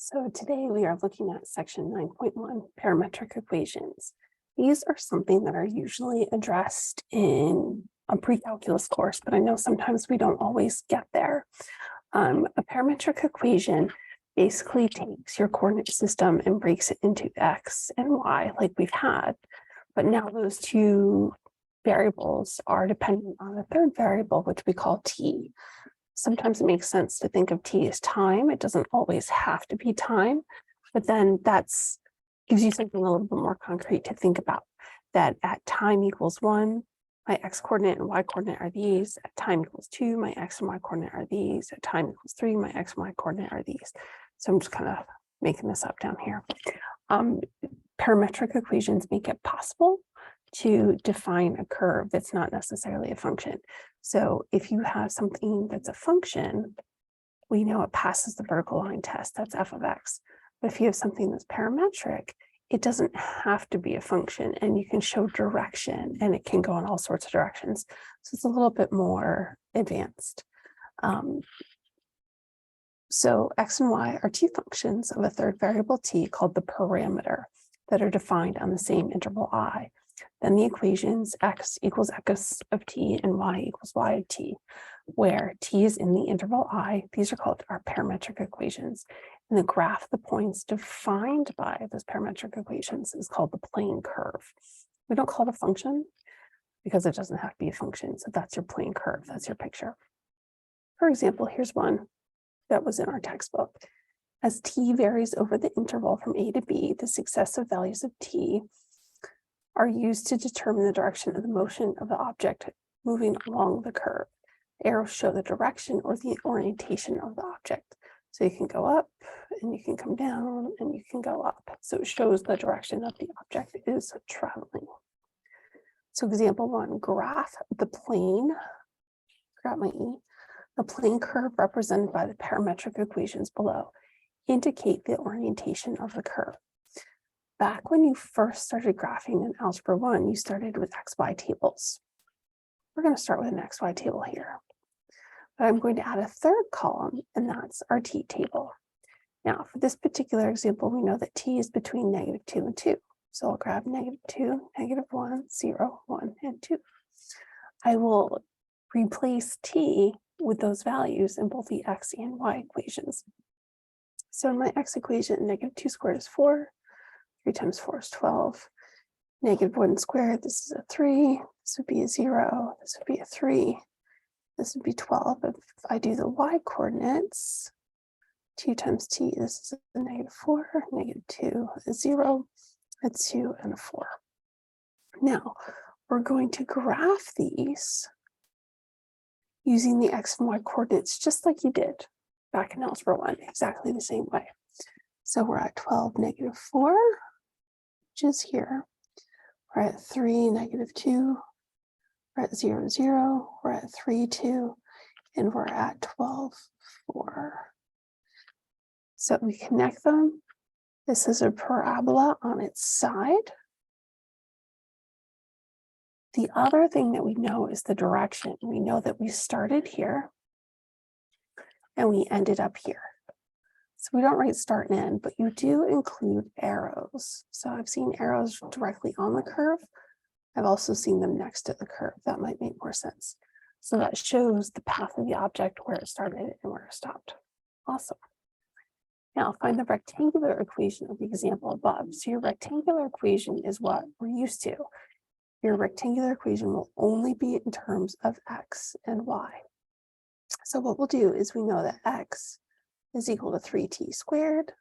So today we are looking at section 9.1, parametric equations. These are something that are usually addressed in a pre-calculus course, but I know sometimes we don't always get there. A parametric equation basically takes your coordinate system and breaks it into x and y like we've had, but now those two variables are dependent on a third variable, which we call t. Sometimes it makes sense to think of t as time. It doesn't always have to be time, but then that's gives you something a little bit more concrete to think about. That at time equals 1, my x coordinate and y coordinate are these. At time equals 2, my x and y coordinate are these. At time equals 3, my x and y coordinate are these. So I'm just kind of making this up down here. Parametric equations make it possible to define a curve that's not necessarily a function. So if you have something that's a function, we know it passes the vertical line test, that's f of x. But if you have something that's parametric, it doesn't have to be a function, and you can show direction, and it can go in all sorts of directions. So it's a little bit more advanced. So x and y are two functions of a third variable t called the parameter that are defined on the same interval I. Then the equations x equals x of t and y equals y of t, where t is in the interval I. These are called our parametric equations. And the graph of the points defined by those parametric equations is called the plane curve. We don't call it a function because it doesn't have to be a function. So that's your plane curve. That's your picture. For example, here's one that was in our textbook. As t varies over the interval from a to b, the successive values of t are used to determine the direction of the motion of the object moving along the curve. Arrows show the direction or the orientation of the object. So you can go up and you can come down and you can go up. So it shows the direction that the object is traveling. So example 1, graph the plane, grab my E, the plane curve represented by the parametric equations below indicate the orientation of the curve. Back when you first started graphing in Algebra 1, you started with XY tables. We're going to start with an XY table here. But I'm going to add a third column, and that's our T table. Now, for this particular example, we know that T is between -2 and 2. So I'll grab -2, -1, 0, 1, and 2. I will replace T with those values in both the X and Y equations. So in my X equation, -2 squared is 4. 3 times 4 is 12. -1 squared, this is a 3. This would be a 0. This would be a 3. This would be 12. If I do the y coordinates, 2 times t, this is a -4, -2, a 0, a 2, and a 4. Now, we're going to graph these using the x and y coordinates, just like you did back in Algebra 1, exactly the same way. So we're at 12, -4. Which is here. We're at 3, -2. We're at 0, 0. We're at 3, 2. And we're at 12, 4. So we connect them. This is a parabola on its side. The other thing that we know is the direction. We know that we started here and we ended up here. So we don't write start and end, but you do include arrows. So I've seen arrows directly on the curve. I've also seen them next to the curve. That might make more sense. So that shows the path of the object, where it started and where it stopped. Awesome. Now find the rectangular equation of the example above. So your rectangular equation is what we're used to. Your rectangular equation will only be in terms of x and y. So what we'll do is we know that x is equal to 3t squared.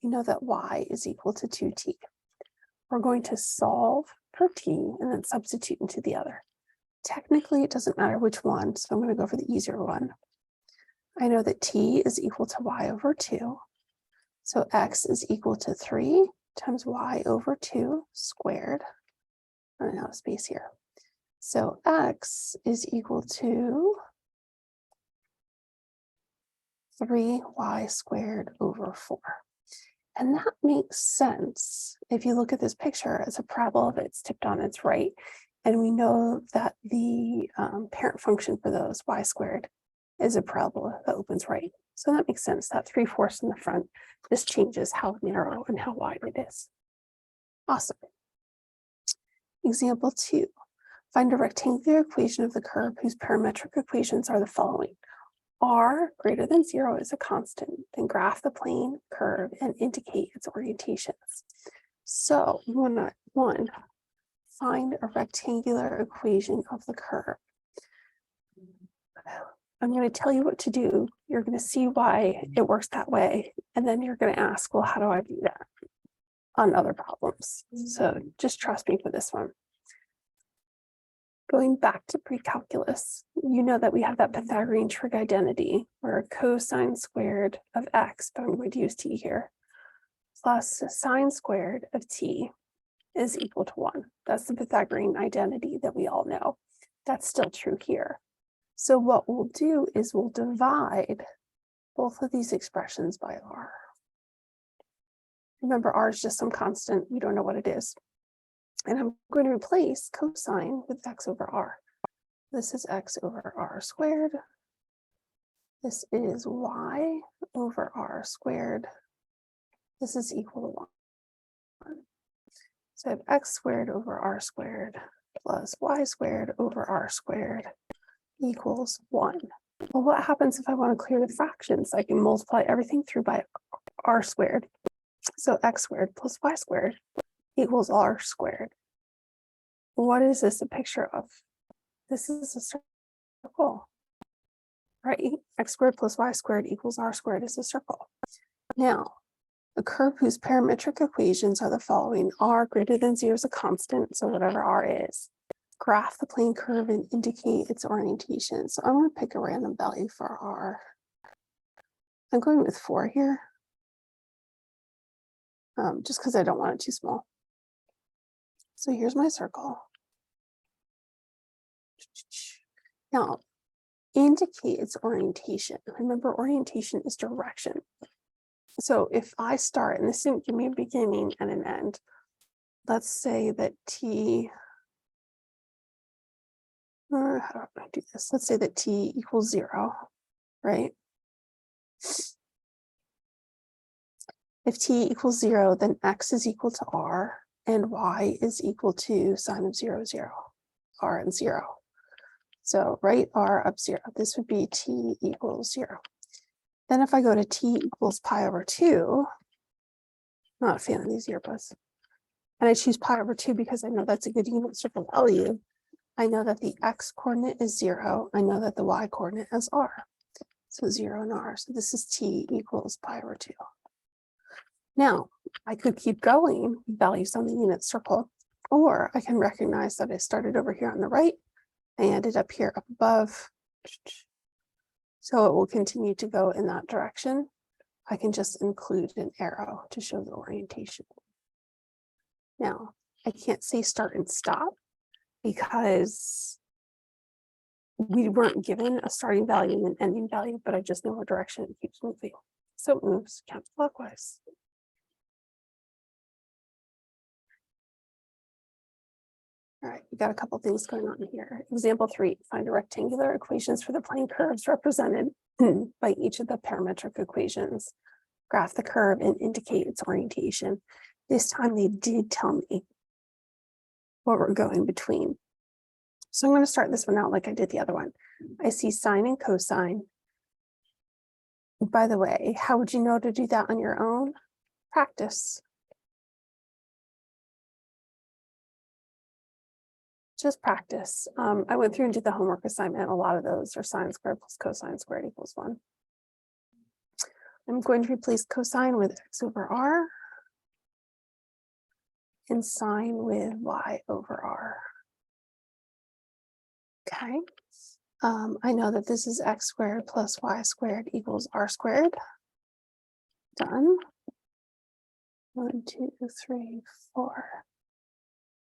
We know that y is equal to 2t. We're going to solve for t and then substitute into the other. Technically, it doesn't matter which one, so I'm going to go for the easier one. I know that t is equal to y over 2. So x is equal to 3 times y over 2 squared. Running out of space here. So x is equal to 3y squared over 4. And that makes sense if you look at this picture as a parabola that's tipped on its right. And we know that the parent function for those, y squared, is a parabola that opens right. So that makes sense, that 3/4 in the front, this changes how narrow and how wide it is. Awesome. Example 2, find a rectangular equation of the curve whose parametric equations are the following. R greater than 0 is a constant, then graph the plane curve and indicate its orientations. So we want to, 1, find a rectangular equation of the curve. I'm going to tell you what to do. You're going to see why it works that way. And then you're going to ask, well, how do I do that on other problems? So just trust me for this one. Going back to pre-calculus, you know that we have that Pythagorean trig identity where cosine squared of x, but I'm going to use t here, plus sine squared of t is equal to 1. That's the Pythagorean identity that we all know. That's still true here. So what we'll do is we'll divide both of these expressions by r. Remember, r is just some constant. We don't know what it is. And I'm going to replace cosine with x over r. This is x over r squared. This is y over r squared. This is equal to 1. So I have x squared over r squared plus y squared over r squared equals 1. Well, what happens if I want to clear the fractions? I can multiply everything through by r squared. So x squared plus y squared equals r squared. What is this a picture of? This is a circle, right? X squared plus y squared equals r squared is a circle. Now, a curve whose parametric equations are the following. R greater than 0 is a constant, so whatever r is. Graph the plane curve and indicate its orientation. So I'm going to pick a random value for r. I'm going with 4 here, just because I don't want it too small. So here's my circle. Now, indicate its orientation. Remember, orientation is direction. So if I start, and this didn't give me a beginning and an end, let's say that t, how do I do this? Let's say that t equals 0, right? If t equals 0, then x is equal to r, and y is equal to sine of 0, 0, r and 0. So write r up 0. This would be t equals 0. Then if I go to t equals pi over 2, not a fan of these earbuds, and I choose pi over 2 because I know that's a good unit circle value. I know that the x coordinate is 0. I know that the y coordinate is r. So 0 and r. So this is t equals pi over 2. Now, I could keep going with values on the unit circle, or I can recognize that I started over here on the right. I ended up here up above. So it will continue to go in that direction. I can just include an arrow to show the orientation. Now, I can't say start and stop because we weren't given a starting value and an ending value, but I just know what direction it keeps moving. So it moves counterclockwise. All right, we got a couple things going on here. Example 3, find a rectangular equations for the plane curves represented by each of the parametric equations. Graph the curve and indicate its orientation. This time they did tell me what we're going between. So I'm going to start this one out like I did the other one. I see sine and cosine. By the way, how would you know to do that on your own? Practice. Just practice. I went through and did the homework assignment. A lot of those are sine squared plus cosine squared equals 1. I'm going to replace cosine with x over r and sine with y over r. Okay. I know that this is x squared plus y squared equals r squared. Done. 1, 2, 3, 4.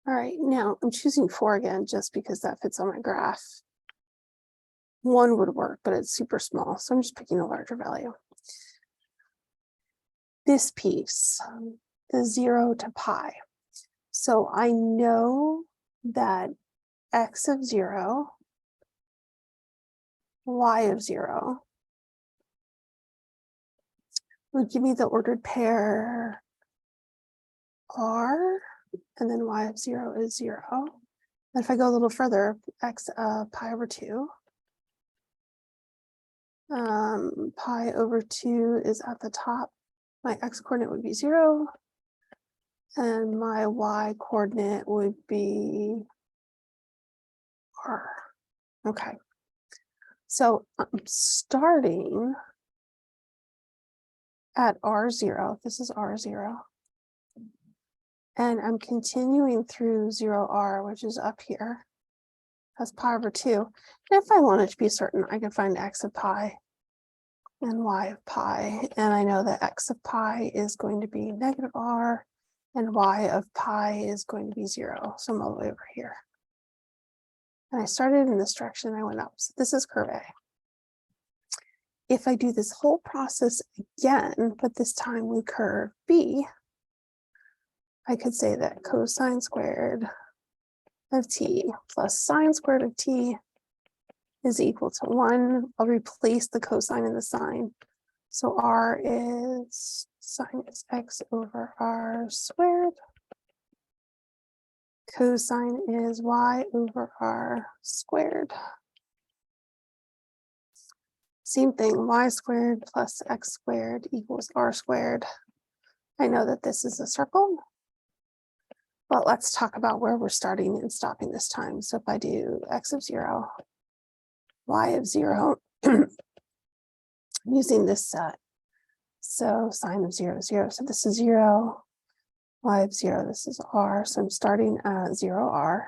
All right, now I'm choosing 4 again, just because that fits on my graph. 1 would work, but it's super small, so I'm just picking a larger value. This piece, the 0 to pi. So I know that x of 0, y of 0 would give me the ordered pair r, and then y of 0 is 0. And if I go a little further, x of pi over 2. Pi over 2 is at the top. My x coordinate would be 0. And my y coordinate would be r. Okay. So I'm starting at r0. This is r0. And I'm continuing through 0r, which is up here. That's pi over 2. And if I wanted to be certain, I could find x of pi and y of pi. And I know that x of pi is going to be negative r, and y of pi is going to be 0. So I'm all the way over here. And I started in this direction, I went up. So this is curve A. If I do this whole process again, but this time with curve B, I could say that cosine squared of t plus sine squared of t is equal to 1. I'll replace the cosine and the sine. So r is sine is x over r squared. Cosine is y over r squared. Same thing, y squared plus x squared equals r squared. I know that this is a circle, but let's talk about where we're starting and stopping this time. So if I do x of 0, y of 0, I'm using this set. So sine of 0 is 0. So this is 0, y of 0, this is r. So I'm starting at 0r.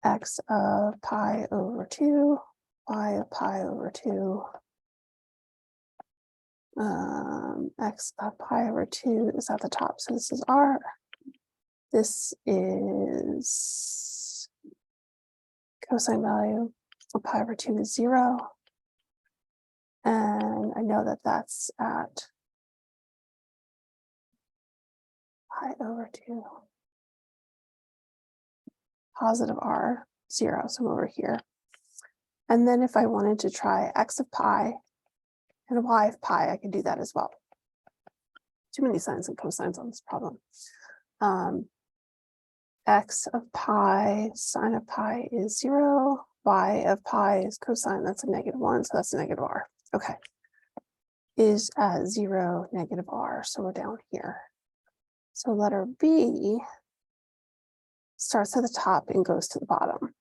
X of pi over 2, y of pi over 2. X of pi over 2 is at the top. So this is r. This is cosine value of pi over 2 is 0. And I know that that's at pi over 2. Positive r, 0. So I'm over here. And then if I wanted to try x of pi and y of pi, I could do that as well. Too many sines and cosines on this problem. X of pi, sine of pi is 0. Y of pi is cosine, that's a -1, so that's a negative r. Okay. Is at 0, negative r, so we're down here. So letter B starts at the top and goes to the bottom.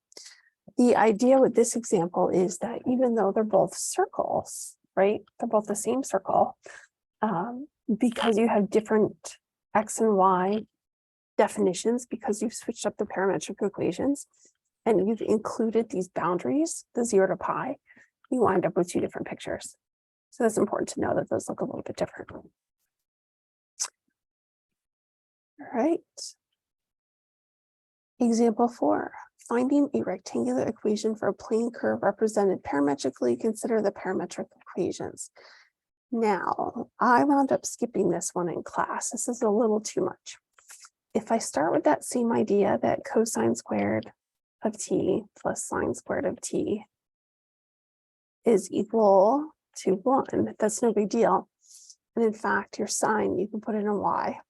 The idea with this example is that even though they're both circles, right? They're both the same circle, because you have different x and y definitions, because you've switched up the parametric equations and you've included these boundaries, the 0 to pi, you wind up with two different pictures. So that's important to know that those look a little bit different. All right. Example 4, finding a rectangular equation for a plane curve represented parametrically, consider the parametric equations. Now, I wound up skipping this one in class. This is a little too much. If I start with that same idea that cosine squared of t plus sine squared of t is equal to 1, that's no big deal. And in fact, your sine, you can put in a y.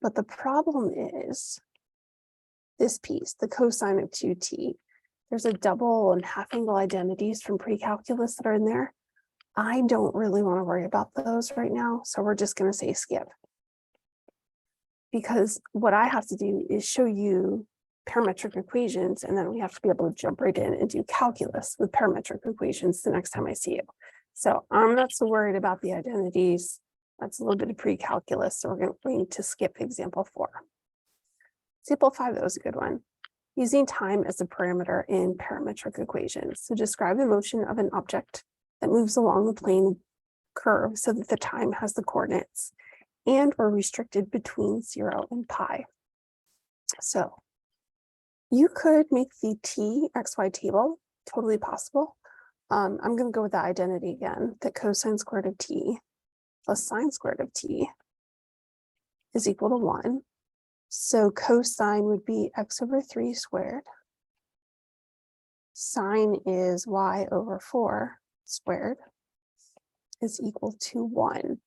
But the problem is this piece, the cosine of 2t. There's a double and half angle identities from pre-calculus that are in there. I don't really want to worry about those right now, so we're just going to say skip. Because what I have to do is show you parametric equations, and then we have to be able to jump right in and do calculus with parametric equations the next time I see you. So I'm not so worried about the identities. That's a little bit of pre-calculus, so we're going to skip example 4. Example 5, that was a good one. Using time as a parameter in parametric equations. So describe the motion of an object that moves along the plane curve so that the time has the coordinates and are restricted between 0 and pi. So you could make the t xy table, totally possible. I'm going to go with the identity again, that cosine squared of t plus sine squared of t is equal to 1. So cosine would be x over 3 squared. Sine is y over 4 squared. is equal to 1.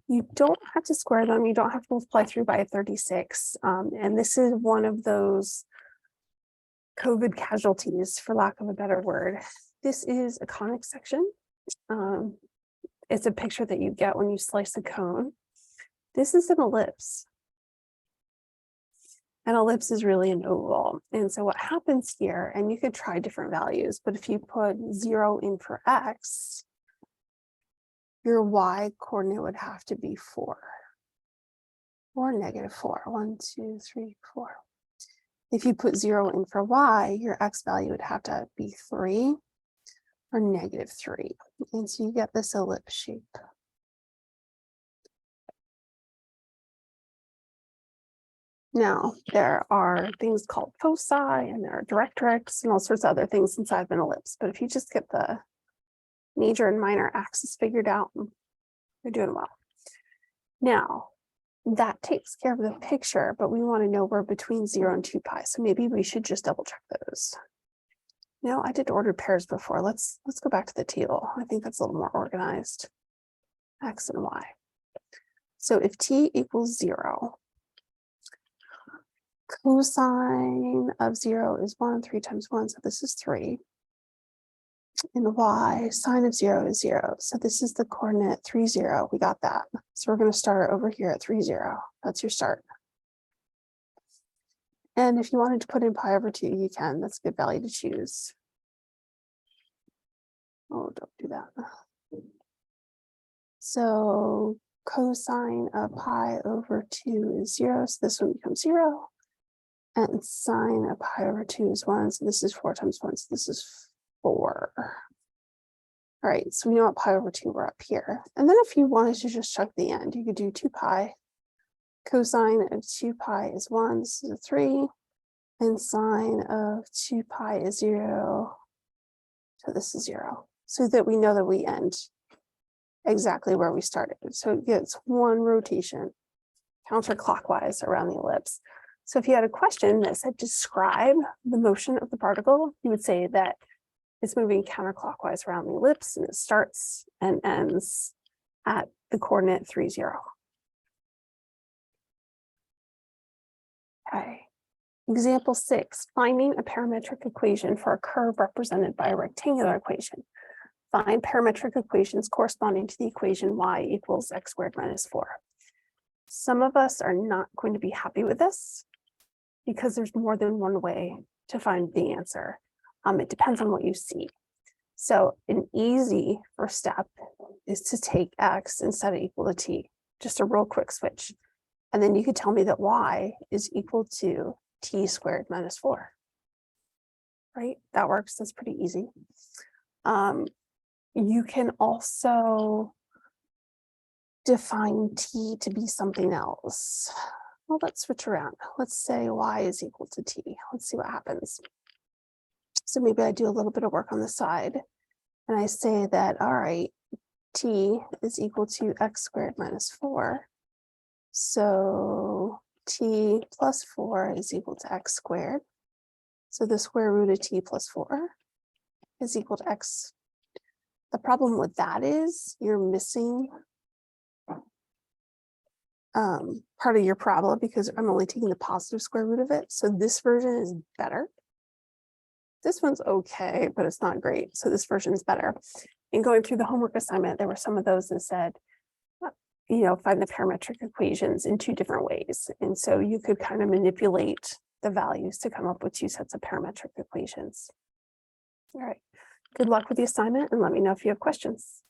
You don't have to square them. You don't have to multiply through by 36. And this is one of those COVID casualties, for lack of a better word. This is a conic section. It's a picture that you get when you slice a cone. This is an ellipse. An ellipse is really an oval. And so what happens here, and you could try different values, but if you put 0 in for x, your y coordinate would have to be 4 or -4. 1, 2, 3, 4. If you put 0 in for y, your x value would have to be 3 or -3. And so you get this ellipse shape. Now, there are things called foci, and there are directrix, and all sorts of other things inside of an ellipse. But if you just get the major and minor axis figured out, you're doing well. Now, that takes care of the picture, but we want to know we're between 0 and 2 pi. So maybe we should just double check those. Now, I did ordered pairs before. Let's go back to the table. I think that's a little more organized. X and Y. So if t equals 0, cosine of 0 is 1, 3 times 1, so this is 3. And y, sine of 0 is 0. So this is the coordinate 3, 0. We got that. So we're going to start over here at 3, 0. That's your start. And if you wanted to put in pi over 2, you can. That's a good value to choose. Oh, don't do that. So cosine of pi over 2 is 0. So this one becomes 0. And sine of pi over 2 is 1. So this is 4 times 1. So this is 4. All right, so we know what pi over 2 we're up here. And then if you wanted to just chuck the end, you could do 2 pi. Cosine of 2 pi is 1. This is a 3. And sine of 2 pi is 0. So this is 0. So that we know that we end exactly where we started. So it gets 1 rotation counterclockwise around the ellipse. So if you had a question that said describe the motion of the particle, you would say that it's moving counterclockwise around the ellipse, and it starts and ends at the coordinate 3, 0. Okay. Example 6, finding a parametric equation for a curve represented by a rectangular equation. Find parametric equations corresponding to the equation y equals x squared minus 4. Some of us are not going to be happy with this because there's more than one way to find the answer. It depends on what you see. So an easy first step is to take x and set it equal to t, just a real quick switch. And then you could tell me that y is equal to t squared minus 4, right? That works, that's pretty easy. You can also define t to be something else. Well, let's switch around. Let's say y is equal to t. Let's see what happens. So maybe I do a little bit of work on the side and I say that, all right, t is equal to x squared minus 4. So t plus 4 is equal to x squared. So the square root of t plus 4 is equal to x. The problem with that is you're missing part of your parabola because I'm only taking the positive square root of it. So this version is better. This one's okay, but it's not great. So this version is better. And going through the homework assignment, there were some of those that said, you know, find the parametric equations in 2 different ways. And so you could kind of manipulate the values to come up with 2 sets of parametric equations. All right, good luck with the assignment and let me know if you have questions.